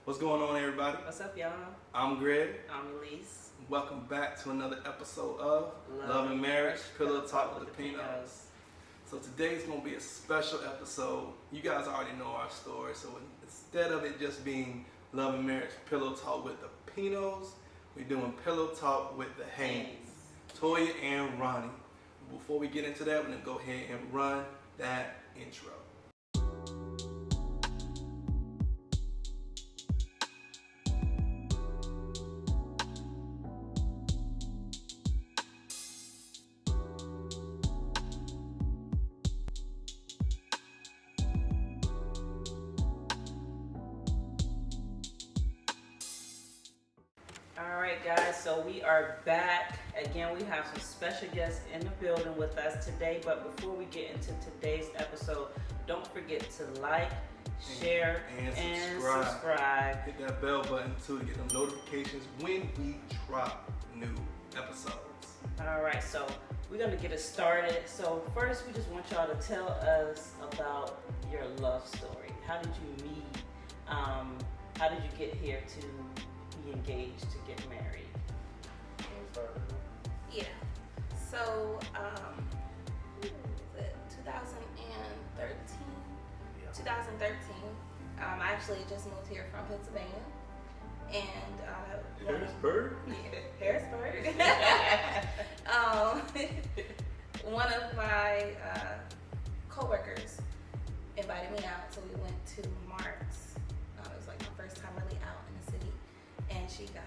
What's going on, everybody? What's up, y'all? I'm Greg. I'm Elise. Welcome back to another episode of Love and Marriage, Pillow Talk with the Pinos. So today's going to be a special episode. You guys already know our story, so instead of it just being Love and Marriage, Pillow Talk with the Pinos, we're doing Pillow Talk with the Haynes, Toya and Ronnie. Before we get into that, we're going to go ahead and run that intro. Alright guys, so we are back. Again, we have some special guests in the building with us today. But before we get into today's episode, don't forget to like, share, and subscribe. Hit that bell button too to get them notifications when we drop new episodes. Alright, so we're going to get it started. So first, we just want y'all to tell us about your love story. How did you meet? How did you get here to be engaged to get married? Yeah. So, was it 2013? 2013. I actually just moved here from Pennsylvania. And Harrisburg? Harrisburg. One of my co-workers invited me out, so we went to Mark's. It was like my first time really out in the city, and she got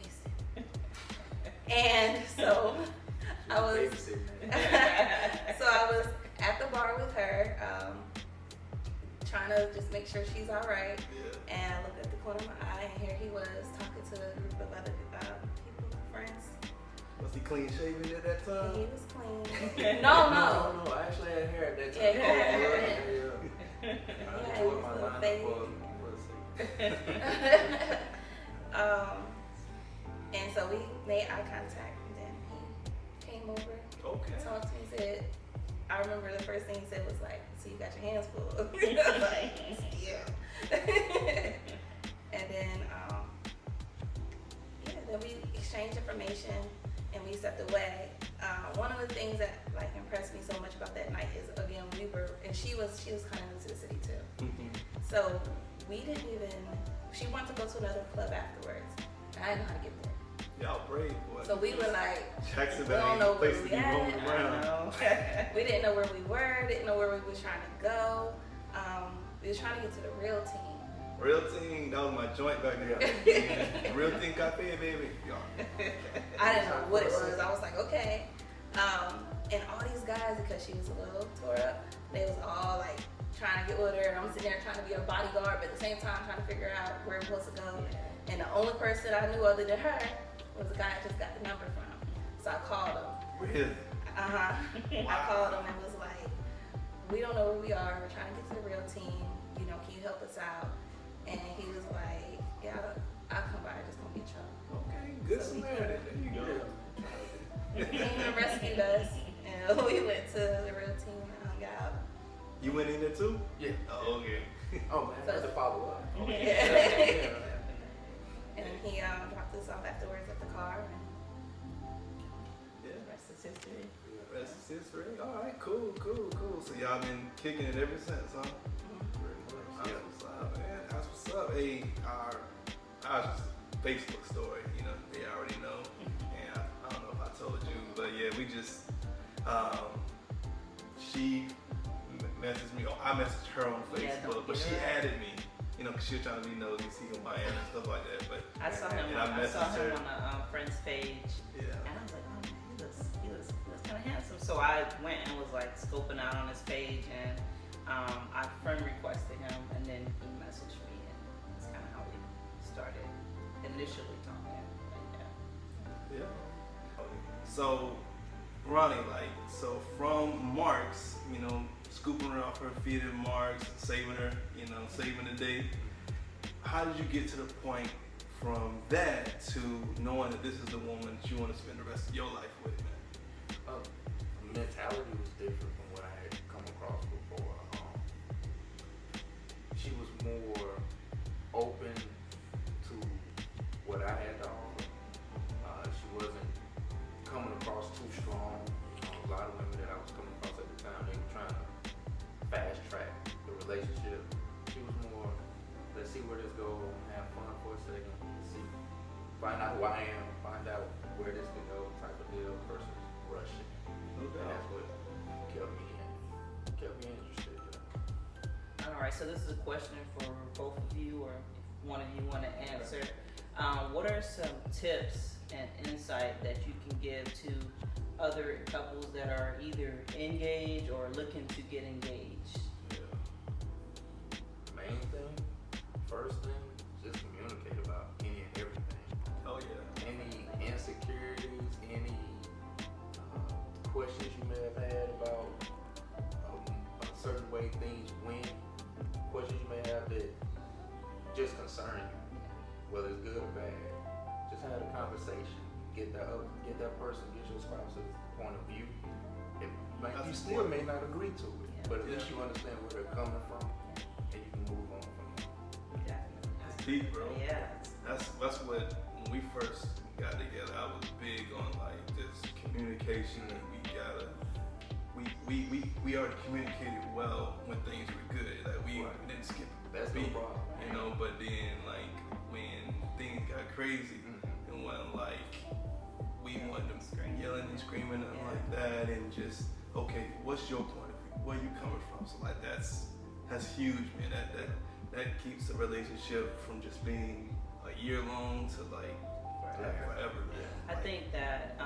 wasted. And so I was at the bar with her, trying to just make sure she's all right. Yeah. And I looked at the corner of my eye, and here he was talking to a group of other people, friends. Was he clean shaven at that time? He was clean. No, I actually had hair at that time. Yeah, he had hair. I enjoyed my lineup for a second. And so we made eye contact, and then he came over, talked to me, said, I remember the first thing he said was like, so you got your hands full. Like, yeah. And then, then we exchanged information and we stepped away. One of the things that like impressed me so much about that night is, again, she was kind of new to the city too. Mm-hmm. So we didn't even, she wanted to go to another club afterwards, and I didn't know how to get there. Y'all brave, boy. So we were like, Jackson, we don't know where place to we be roaming at. around. We didn't know where we were, didn't know where we were trying to go. We were trying to get to the real team. Real Team, that was my joint back there. Real Team Cafe, baby. I didn't know what it was. I was like, okay. And all these guys, because she was a little tore up, they was all like trying to get with her, and I'm sitting there trying to be a bodyguard, but at the same time trying to figure out where we're supposed to go. And the only person I knew other than her was the guy I just got the number from. So I called him. Really? Wow. I called him and was like, we don't know where we are. We're trying to get to the real team. You know, can you help us out? And he was like, yeah, I'll come by. Just don't get trouble. Okay, good Samaritan. There you go. He came and rescued us, and we went to the real team and hung out. You went in there too? Yeah. Oh, okay. Oh man, that's a follow up. Yeah. And he dropped us off afterwards at the car. Yeah. Rest is history. Rest is history. All right, cool. So y'all been kicking it ever since, huh? Mm-hmm. That's what's up, man. That's what's up. Hey, our Facebook story, you know, they already know. And I don't know if I told you, but yeah, we just, she messaged me, or I messaged her on Facebook, but she added me, you know, because she was trying to be nosy, see who I am and stuff like that. But I saw him on a friend's page, and I was like, oh man, he looks kind of handsome. So I went and was like scoping out on his page, and I friend requested him, and then he messaged me, and that's kind of how we started initially talking. Yeah. So, Ronnie, so from Mark's, you know, scooping her off her feet at Mark's, saving her, you know, saving the day. How did you get to the point from that to knowing that this is the woman that you want to spend the rest of your life with, man? Mentality was different from what I had come across before. She was more open just go have fun for a second, see, find out who I am, find out where this could go, type of deal versus rushing. And that's what kept me interested. All right, so this is a question for both of you, or if one of you want to answer. What are some tips and insight that you can give to other couples that are either engaged or looking to get engaged? Main thing, first thing, just communicate about any and everything. Oh yeah. Any insecurities, any questions you may have had about a certain way things went, questions you may have that just concern you, whether it's good or bad. Just have a conversation. Get that person, get your spouse's point of view. You still may not agree to it, but at least you understand where they're coming from, and you can move on from there. It's deep, bro. Yeah. That's what when we first got together, I was big on like just communication, and we already communicated well when things were good. Like we didn't skip That's a beat, no problem. you know. But then like when things got crazy, and when like we wanted them yelling and screaming and like that, and just okay, what's your point of view? Where you coming from? So like that's huge, man. That keeps the relationship from just being a year long to like forever, man. I think that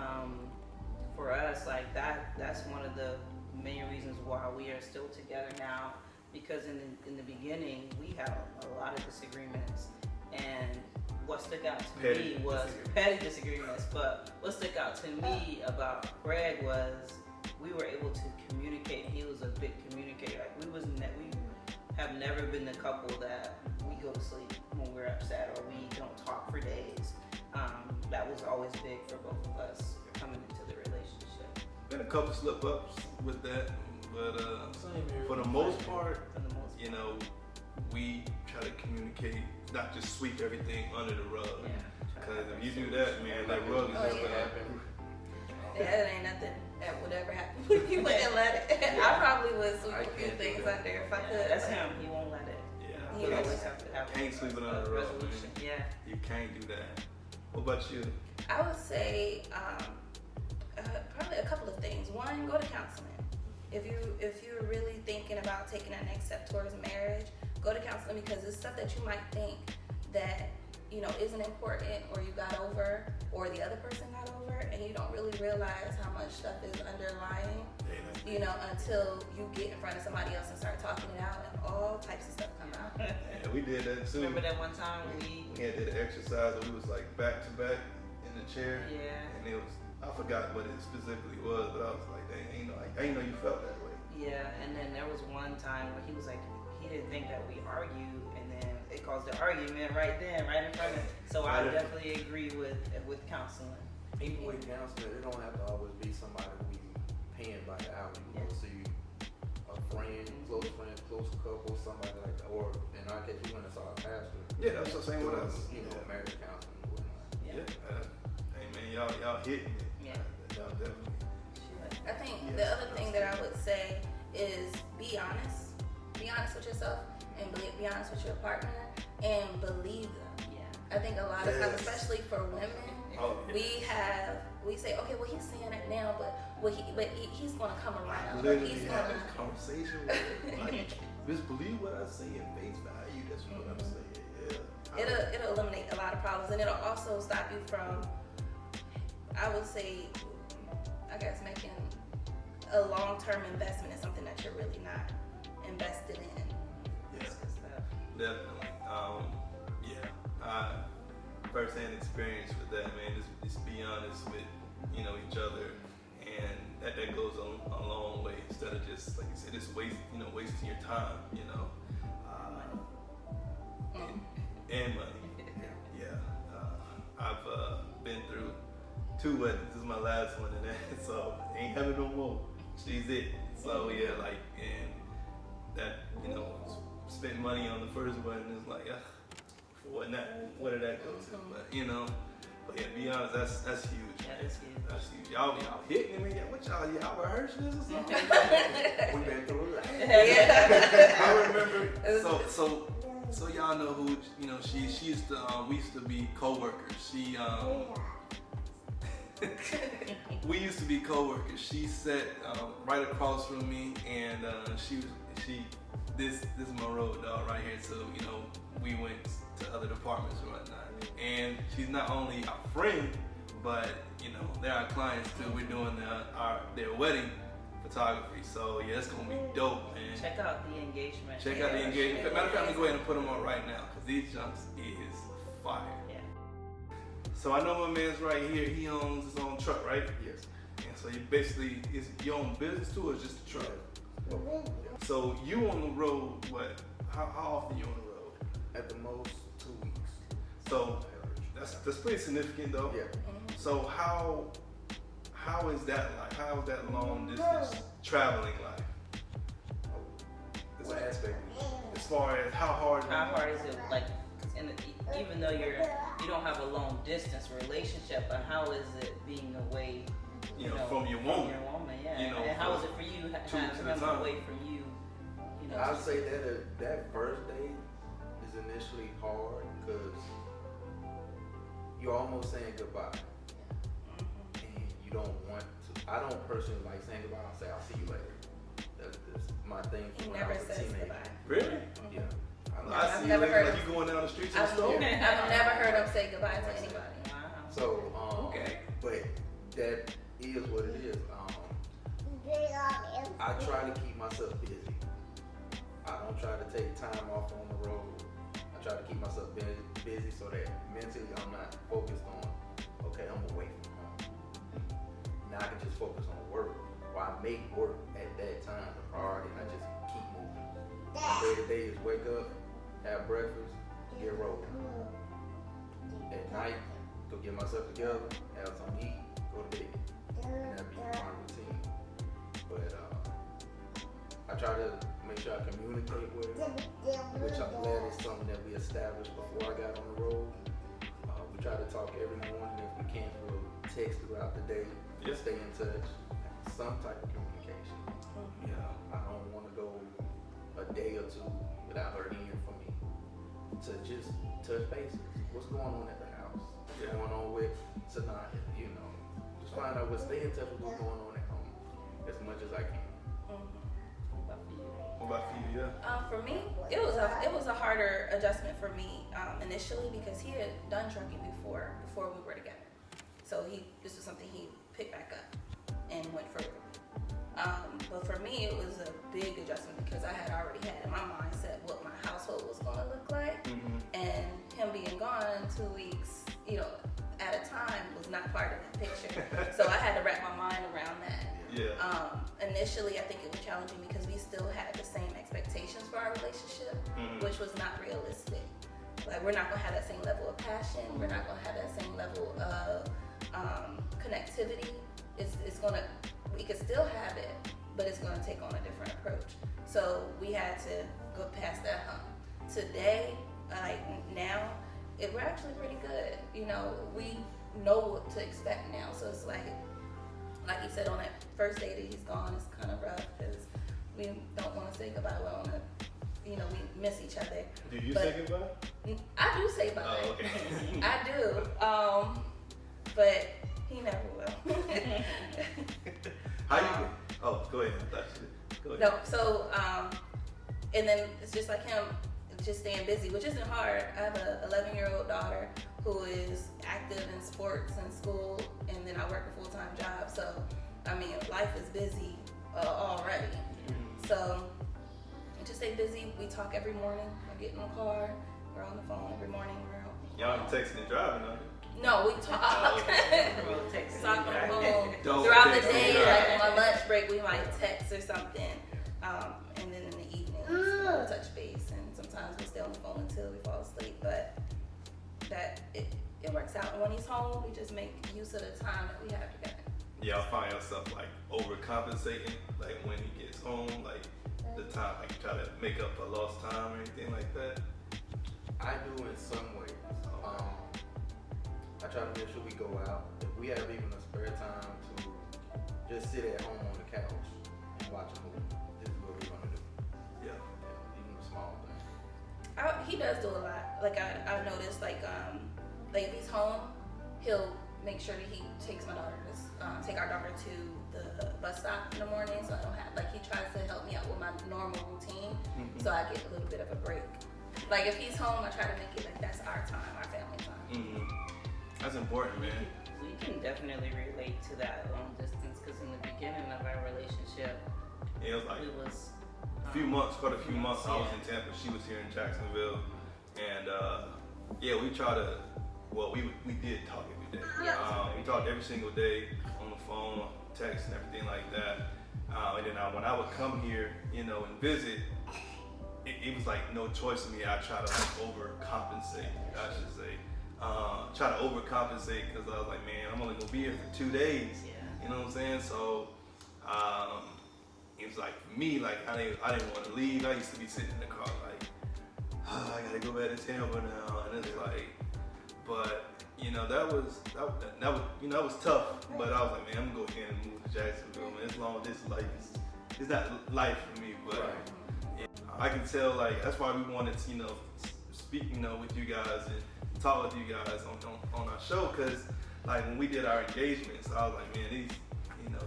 for us, like that's one of the main reasons why we are still together now, because in the beginning we had a lot of disagreements, and what stuck out to me was petty disagreements, but what stuck out to me about Greg was we were able to communicate. He was a big communicator. Like we have never been the couple that we go to sleep when we're upset or we don't talk for days. That was always big for both of us coming into the relationship. Been a couple slip ups with that, but for the most part, you know, we try to communicate, not just sweep everything under the rug. Because if you do that, man, that rug is never gonna happen. That ain't nothing that would ever happen. You wouldn't let it. I probably would sweep a few things under if I could. That's him. He won't let it. Yeah. He always have to have Can't sweep it under the rug, resolution. man. Yeah. You can't do that. What about you? I would say probably a couple of things. One, go to counseling. If you're really thinking about taking that next step towards marriage, go to counseling, because it's stuff that you might think that isn't important, or you got over, or the other person got over, and you don't really realize how much stuff is underlying, until you get in front of somebody else and start talking it out, and all types of stuff come out. Yeah, we did that too. Remember that one time we had did an exercise where we was like back to back in the chair. Yeah. And it was, I forgot what it specifically was, but I was like, dang, I ain't know you felt that way. Yeah, and then there was one time where he was like, he didn't think that we argued, and then it caused an argument right then, right in front of him. So I definitely agree with counseling. Even with counseling, it don't have to always be somebody we paying by the hour. You can go see a friend, close couple, somebody like that. Or in our case, we went and saw a pastor. Yeah, that's the same with us. Marriage counseling and whatnot. Yeah. Hey man, y'all hitting it. Yeah. Y'all definitely. I think the other thing that I would say is be honest. Be honest with yourself, and be honest with your partner, and believe them. Yeah. I think a lot of times, especially for women, we say, okay, well, he's saying it now, but he's gonna come around. Literally have this conversation with like, just believe what I say in face value. That's what I'm saying. Yeah. It'll eliminate a lot of problems, and it'll also stop you from, I would say, I guess, making a long-term investment in something that you're really not invested in. Yeah, definitely. First-hand experience with that, man. Just be honest with each other, and that goes a long way. Instead of just like you said, just wasting your time, and money. Yeah, I've been through 2 weddings. This is my last one, and so ain't having no more. She's it. So yeah, like, and that spend money on the first wedding is like, for what not? Where did that go to? But but yeah, be honest, that's huge. That is huge. That's huge. Y'all hitting me? What y'all rehearsing this or something? We've been through it. Yeah. I remember. So So y'all know who, you know, she used to, we used to be co-workers. We used to be co-workers. She sat right across from me, and this is my road dog right here. So, you know, we went to other departments and whatnot. And she's not only our friend, but, you know, they're our clients too. We're doing their wedding photography. So yeah, it's gonna be dope, man. Check out the engagement. Check out the engagement. Matter of fact, let me go ahead and put them on right now, because these jumps is fire. Yeah. So I know my man's right here. He owns his own truck, right? Yes. And so you basically, is your own business too, or just a truck? Yeah. So you on the road, what? How often you on the road? At the most 2 weeks. So that's pretty significant though. Yeah. So how is that like? How is that long distance traveling like? What aspect? As far as how hard is it, like, even though you don't have a long distance relationship, but how is it being away, you know, from your woman? Yeah. You know, and how is it for you having him away from you? You know, I'd say that first day is initially hard because you're almost saying goodbye, and you don't want to. I don't personally like saying goodbye. I'll say I'll see you later. That's my thing. He When never I was a says teenager. goodbye. Really? Yeah. I see never you heard like of- you going down the streets and I've stuff. never heard him say goodbye to anybody. wow. So Okay. but that is what it is. I try to keep myself busy. I don't try to take time off on the road. I try to keep myself busy so that mentally I'm not focused on, okay, I'm away from home. Now I can just focus on work, or I make work at that time the priority, and I just keep moving. My day to day is wake up, have breakfast, get rolling. At night, go get myself together, have something to eat, go to bed. And that'd be my routine. But I try to make sure I communicate with her, which I'm glad is something that we established before I got on the road. We try to talk every morning. If we can't, we'll text throughout the day. Yeah. Stay in touch. Some type of communication. Yeah. I don't want to go a day or two without her hearing from me. To just touch bases. What's going on at the house? What's Yeah. going on with Sanaya? You know, just find out stay in touch with what's going on at home as much as I can. What about for you? Yeah. For me, it was a harder adjustment for me initially because he had done trucking before we were together. So this was something he picked back up and went further. But for me, it was a big adjustment because I had already had in my mindset what my household was going to look like, and him being gone 2 weeks, you know, at a time was not part of that picture. So I had to wrap my mind around that. Yeah. Initially, I think it was challenging because we still had the same expectations for our relationship, which was not realistic. Like, we're not gonna have that same level of passion. We're not gonna have that same level of connectivity. We could still have it, but it's gonna take on a different approach. So we had to go past that hump. Today, like now, we're actually pretty good. You know, we know what to expect now. So it's like you said, on that first day that he's gone, it's kind of rough because we don't want to say goodbye. We want to, you know, we miss each other. Do you say goodbye? I do say bye. Oh, okay. I do. But he never will. How you? Oh, go ahead. I thought you did. Go ahead. No, so, and then it's just like him just staying busy, which isn't hard. I have an 11-year-old daughter who is active in sports and school, and then I work a full-time job. So, I mean, life is busy already. So, just stay busy. We talk every morning. We get in the car. We're on the phone every morning. Y'all be texting and driving, huh? No, we talk. Talk on the phone Don't throughout the text and day. drive. Like on my lunch break, we might text or something, and then in the evening we'll touch base. And sometimes we stay on the phone until we fall asleep. But it works out. And when he's home, we just make use of the time that we have together. Y'all find yourself like overcompensating, like when he gets home, like the time, like try to make up for lost time or anything like that. I do in some ways. I try to make sure we go out. If we have even a spare time to just sit at home on the couch and watch a movie, this is what we're gonna do. Yeah. Even a small thing. I He does do a lot. Like I noticed, like if he's home, he'll make sure that he takes my daughter to take our daughter to the bus stop in the morning, so I don't have he tries to help me out with my normal routine, so I get a little bit of a break. Like if he's home, I try to make it like that's our time, our family time. That's important, man. We can definitely relate to that long distance because in the beginning of our relationship, it was like it was a few months. I was in Tampa, she was here in Jacksonville, and we try to. Well, we did talk every day. We talked every single day on the phone, text, and everything like that. And then when I would come here, and visit, it was like no choice for me. I try to overcompensate, I should say. Try to overcompensate because I was like, man, I'm only gonna be here for 2 days. Yeah. You know what I'm saying? So it was like for me, like I didn't want to leave. I used to be sitting in the car like, I gotta go back to Tampa now, and it's like, but that was tough. But I was like, man, I'm gonna go ahead and move to Jacksonville, man. As long as this life it's not life for me, but I can tell like that's why we wanted to speak with you guys and talk with you guys on our show, because like when we did our engagements, I was like, man, these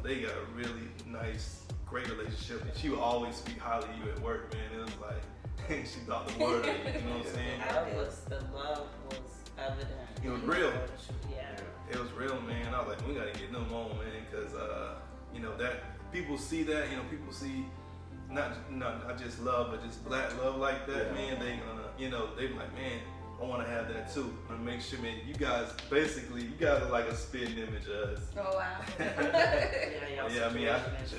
they got a really nice, great relationship, and she would always speak highly of you at work, man. It was like she thought the word of it, you know what I'm saying? The love was evident. It was real. Yeah. It was real, man. I was like, we gotta get them on, man, because that people see that, people see not just love, but just black love like that, man. They gonna, they be like, man, I want to have that too. I want to make sure, man, you guys are like a spitting image of us. Oh wow. Yeah, I mean,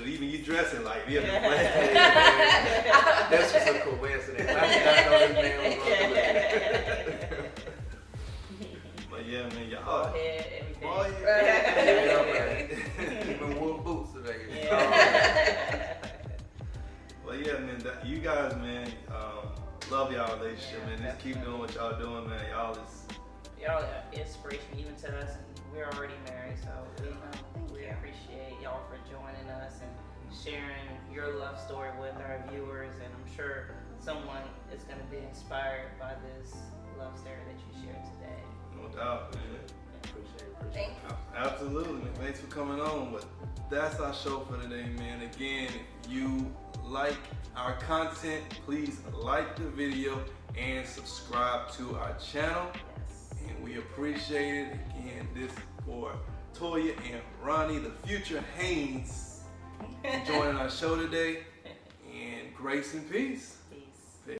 even you dressing like, That's just a coincidence. I did not know this man was going to do that. But yeah, man, y'all. Bald head, everything. Bald head. Even wore boots today. Yeah. Well, yeah, man, you guys, man, love y'all relationship, man. Just keep doing what y'all doing, man. Y'all are inspiration even to us, and we're already married, so we appreciate y'all for joining us and sharing your love story with our viewers, and I'm sure someone is going to be inspired by this love story that you shared today. No doubt, man. Appreciate it. Thank you. Absolutely, man. Thanks for coming on. But that's our show for today, man. Again, if you like our content, please like the video and subscribe to our channel. Yes. And we appreciate it. Again, this is for Toya and Ronnie, the future Haynes, joining our show today. And grace and peace.